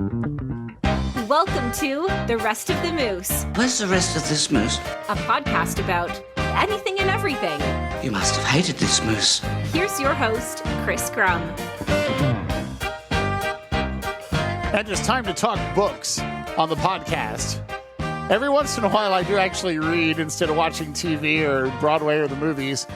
Welcome to The Rest of the Moose, Where's the rest of this moose? a podcast about anything and everything. You must have hated this moose. Here's your host, Chris Grum. And it's time to talk books on the podcast. Every once in a while, I do actually read instead of watching TV or Broadway or the movies.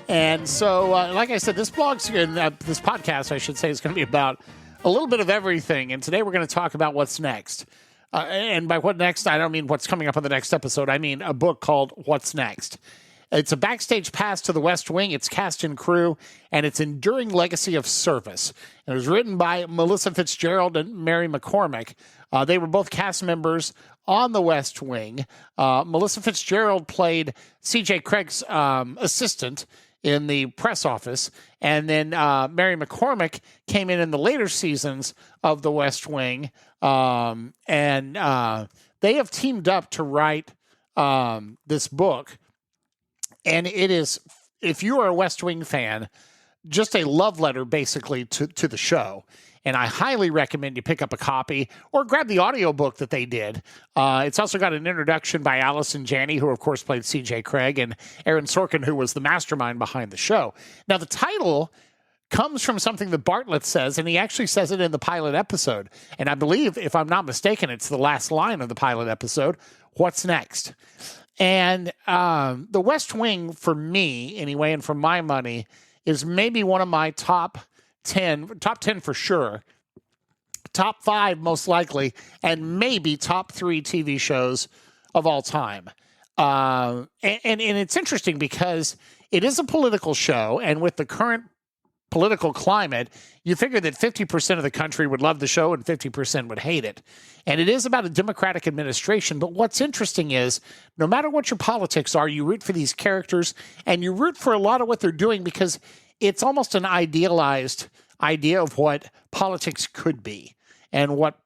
And so, like I said, this podcast, I should say, is going to be about a little bit of everything. And today we're going to talk about what's next. And by what next, I don't mean what's coming up on the next episode. I mean a book called What's Next. It's a backstage pass to the West Wing, its cast and crew, and its enduring legacy of service. And it was written by Melissa Fitzgerald and Mary McCormick. They were both cast members on the West Wing. Melissa Fitzgerald played C.J. Craig's assistant in the press office, and then Mary McCormick came in the later seasons of the West Wing, and they have teamed up to write this book. And it is, if you are a West Wing fan, just a love letter basically to the show. And I highly recommend you pick up a copy or grab the audiobook that they did. It's also got an introduction by Allison Janney, who of course played C.J. Craig, and Aaron Sorkin, who was the mastermind behind the show. Now the title comes from something that Bartlett says, and he actually says it in the pilot episode. And I believe, if I'm not mistaken, it's the last line of the pilot episode, What's Next? And the West Wing, for me anyway, and for my money, is maybe one of my top 10 for sure, top 5 most likely, and maybe top 3 TV shows of all time. And it's interesting because it is a political show, and with the current political climate, you figure that 50% of the country would love the show and 50% would hate it. And it is about a Democratic administration. But what's interesting is, no matter what your politics are, you root for these characters and you root for a lot of what they're doing because it's almost an idealized idea of what politics could be and what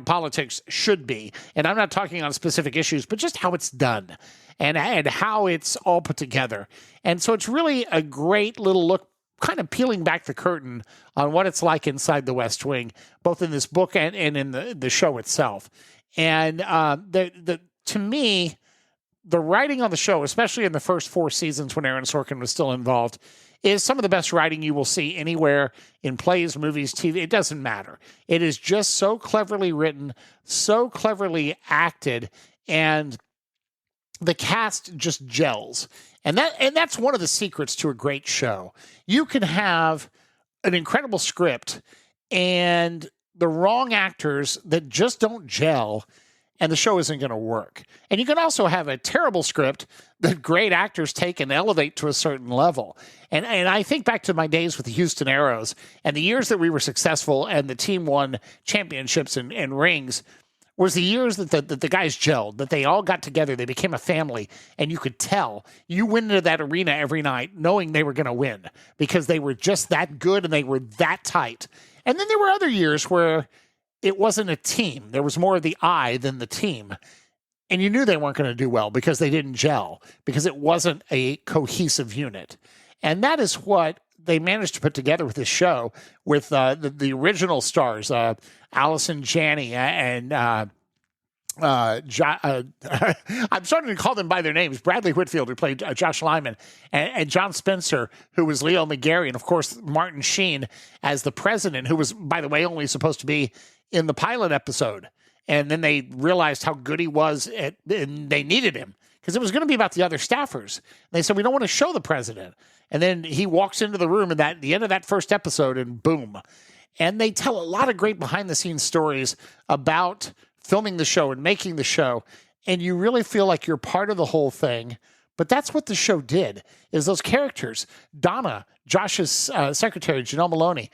politics should be. And I'm not talking on specific issues, but just how it's done and how it's all put together. And so it's really a great little look, kind of peeling back the curtain on what it's like inside the West Wing, both in this book and in the show itself. And to me, the writing on the show, especially in the first 4 seasons when Aaron Sorkin was still involved, is some of the best writing you will see anywhere in plays, movies, TV. It doesn't matter. It is just so cleverly written, so cleverly acted, and the cast just gels. And that's one of the secrets to a great show. You can have an incredible script and the wrong actors that just don't gel, and the show isn't going to work. And you can also have a terrible script that great actors take and elevate to a certain level. And I think back to my days with the Houston Aeros and the years that we were successful and the team won championships and rings was the years that the guys gelled, that they all got together, they became a family, and you could tell. You went into that arena every night knowing they were going to win because they were just that good and they were that tight. And then there were other years where it wasn't a team. There was more of the I than the team. And you knew they weren't going to do well because they didn't gel, because it wasn't a cohesive unit. And that is what they managed to put together with this show with the original stars, Allison Janney and I'm starting to call them by their names. Bradley Whitfield, who played Josh Lyman, and John Spencer, who was Leo McGarry, and of course Martin Sheen as the president, who was, by the way, only supposed to be in the pilot episode. And then they realized how good he was, and they needed him because it was going to be about the other staffers. And they said, we don't want to show the president. And then he walks into the room at the end of that first episode, and boom. And they tell a lot of great behind-the-scenes stories about filming the show and making the show. And you really feel like you're part of the whole thing. But that's what the show did, is those characters. Donna, Josh's secretary, Janelle Maloney,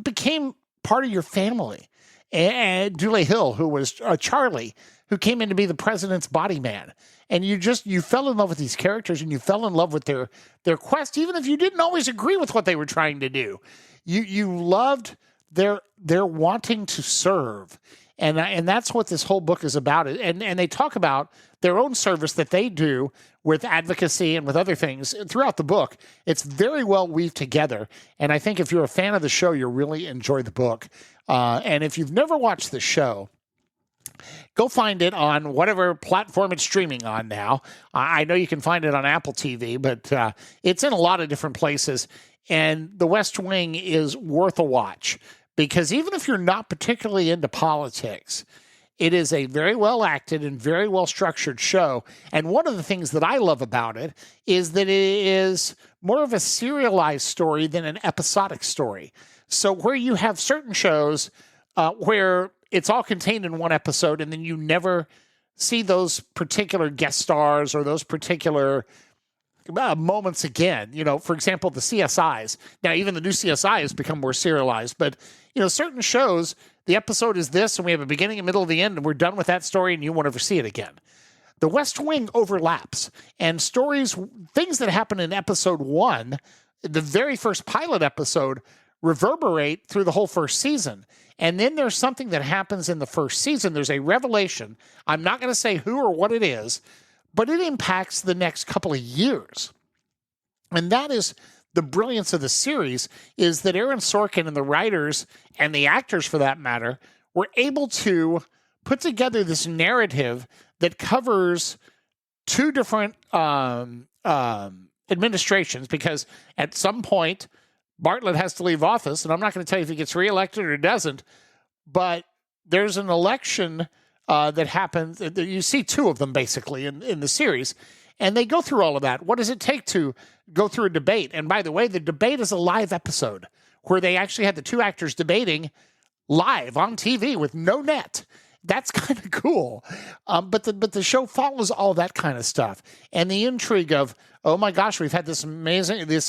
became part of your family. And Dule Hill, who was Charlie, who came in to be the president's body man. And you fell in love with these characters, and you fell in love with their quest, even if you didn't always agree with what they were trying to do. You loved they're wanting to serve. And that's what this whole book is about. And they talk about their own service that they do with advocacy and with other things throughout the book. It's very well weaved together. And I think if you're a fan of the show, you'll really enjoy the book. And if you've never watched the show, go find it on whatever platform it's streaming on now. I know you can find it on Apple TV, but it's in a lot of different places. And The West Wing is worth a watch. Because even if you're not particularly into politics, it is a very well acted and very well structured show. And one of the things that I love about it is that it is more of a serialized story than an episodic story. So where you have certain shows where it's all contained in one episode and then you never see those particular guest stars or those particular moments again. For example, the CSIs. Now, even the new CSI has become more serialized, but certain shows, the episode is this, and we have a beginning, a middle, and the end, and we're done with that story, and you won't ever see it again. The West Wing overlaps, and things that happen in episode 1, the very first pilot episode, reverberate through the whole first season. And then there's something that happens in the first season. There's a revelation. I'm not going to say who or what it is, but it impacts the next couple of years. And that is the brilliance of the series, is that Aaron Sorkin and the writers, and the actors for that matter, were able to put together this narrative that covers two different administrations, because at some point, Bartlett has to leave office, and I'm not going to tell you if he gets reelected or doesn't, but there's an election that happens. You see two of them, basically, in the series, and they go through all of that. What does it take to go through a debate? And by the way, the debate is a live episode where they actually had the two actors debating live on TV with no net. That's kind of cool. But the show follows all that kind of stuff. And the intrigue of, oh my gosh, we've had this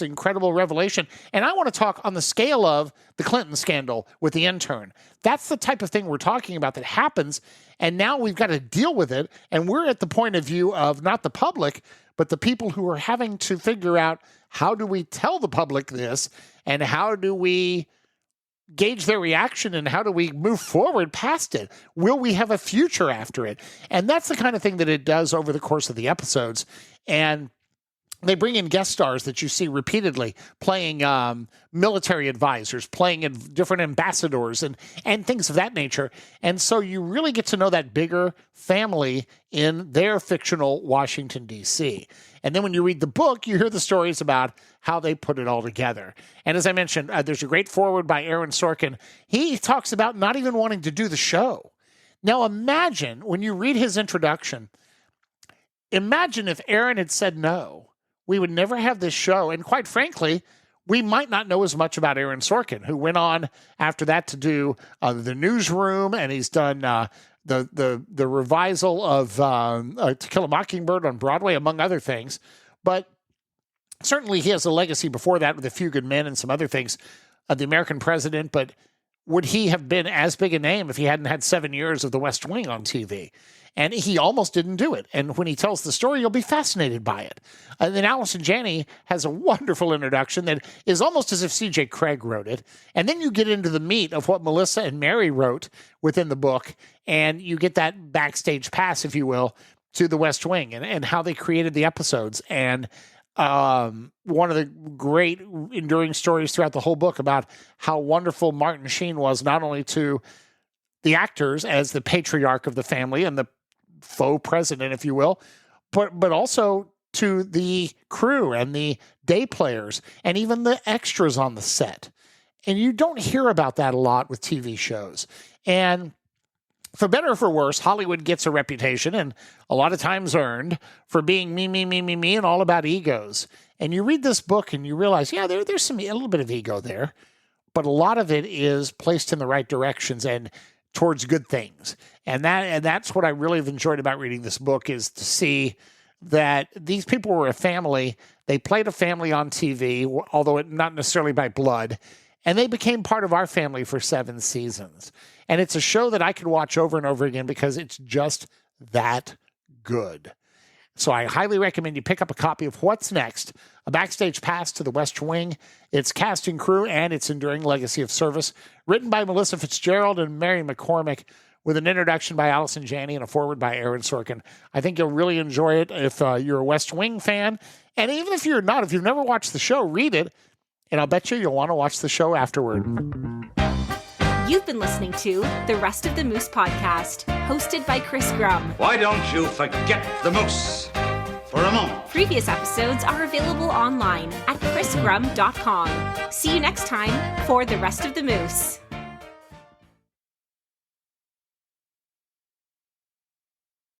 incredible revelation. And I want to talk on the scale of the Clinton scandal with the intern. That's the type of thing we're talking about that happens. And now we've got to deal with it. And we're at the point of view of not the public, but the people who are having to figure out, how do we tell the public this? And how do we gauge their reaction, and how do we move forward past it? Will we have a future after it? And that's the kind of thing that it does over the course of the episodes. And they bring in guest stars that you see repeatedly playing military advisors, playing different ambassadors and things of that nature. And so you really get to know that bigger family in their fictional Washington, D.C. And then when you read the book, you hear the stories about how they put it all together. And as I mentioned, there's a great foreword by Aaron Sorkin. He talks about not even wanting to do the show. Now imagine, when you read his introduction, imagine if Aaron had said no. We would never have this show. And quite frankly, we might not know as much about Aaron Sorkin, who went on after that to do The Newsroom, and he's done the revisal of To Kill a Mockingbird on Broadway, among other things. But certainly he has a legacy before that with A Few Good Men and some other things, The American President. But would he have been as big a name if he hadn't had 7 years of The West Wing on TV? And he almost didn't do it. And when he tells the story, you'll be fascinated by it. And then Allison Janney has a wonderful introduction that is almost as if C.J. Craig wrote it. And then you get into the meat of what Melissa and Mary wrote within the book, and you get that backstage pass, if you will, to The West Wing and how they created the episodes. And one of the great enduring stories throughout the whole book about how wonderful Martin Sheen was, not only to the actors as the patriarch of the family and the faux president, if you will, but also to the crew and the day players and even the extras on the set. And you don't hear about that a lot with TV shows. And for better or for worse, Hollywood gets a reputation, and a lot of times earned, for being me, and all about egos. And you read this book and you realize, yeah, there's a little bit of ego there, but a lot of it is placed in the right directions and towards good things. And that's what I really have enjoyed about reading this book, is to see that these people were a family. They played a family on TV, although not necessarily by blood, and they became part of our family for 7 seasons. And it's a show that I could watch over and over again because it's just that good. So I highly recommend you pick up a copy of What's Next, a backstage pass to the West Wing, its cast and crew, and its enduring legacy of service. Written by Melissa Fitzgerald and Mary McCormick, with an introduction by Allison Janney and a foreword by Aaron Sorkin. I think you'll really enjoy it if you're a West Wing fan. And even if you're not, if you've never watched the show, read it. And I'll bet you'll want to watch the show afterward. You've been listening to the Rest of the Moose podcast, hosted by Chris Grum. Why don't you forget the moose for a moment? Previous episodes are available online at chrisgrum.com. See you next time for the Rest of the Moose.